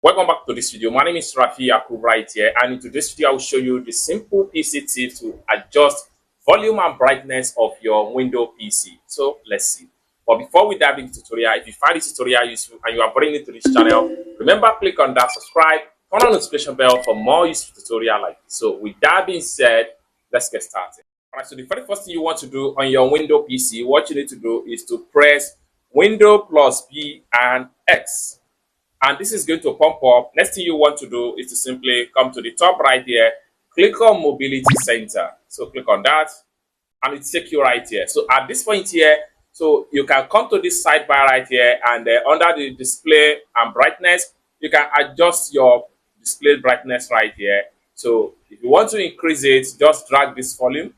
Welcome back to this video. My name is Rafi Yakub right here, and in today's video I will show you the simple PC tips to adjust volume and brightness of your Windows PC. So let's see. But before we dive into the tutorial, if you find this tutorial useful and you are brand new to this channel, remember click on that subscribe, turn on the notification bell for more useful tutorial like this. So with that being said, let's get started. Alright, so the very first thing you want to do on your Windows PC, what you need to do is to press Windows plus B and X. And this is going to pump up. Next thing you want to do is to simply come to the top right here, click on Mobility Center. So click on that, and it takes you right here. So at this point here, so you can come to this sidebar right here, and under the display and brightness, you can adjust your display brightness right here. So if you want to increase it, just drag this volume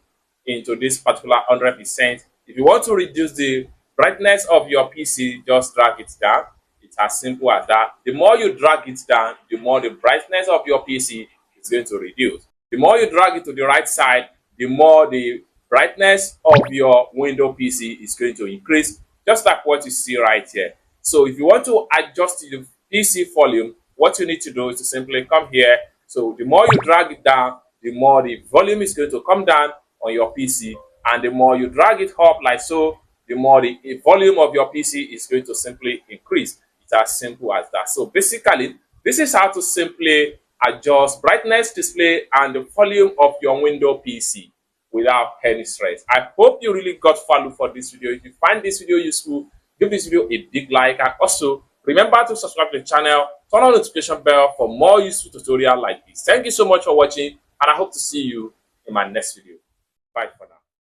into this particular 100%. If you want to reduce the brightness of your PC, just drag it down. It's as simple as that. The more you drag it down, the more the brightness of your PC is going to reduce. The more you drag it to the right side, the more the brightness of your Windows PC is going to increase, just like what you see right here. So if you want to adjust the PC volume, what you need to do is to simply come here. So the more you drag it down, the more the volume is going to come down on your PC, and the more you drag it up like so, the more the volume of your PC is going to simply increase. It's as simple as that. So basically, this is how to simply adjust brightness, display, and the volume of your Windows PC without any stress. I hope you really got value for this video. If you find this video useful, give this video a big like, and also remember to subscribe to the channel, turn on the notification bell for more useful tutorials like this. Thank you so much for watching, and I hope to see you in my next video. Bye for now.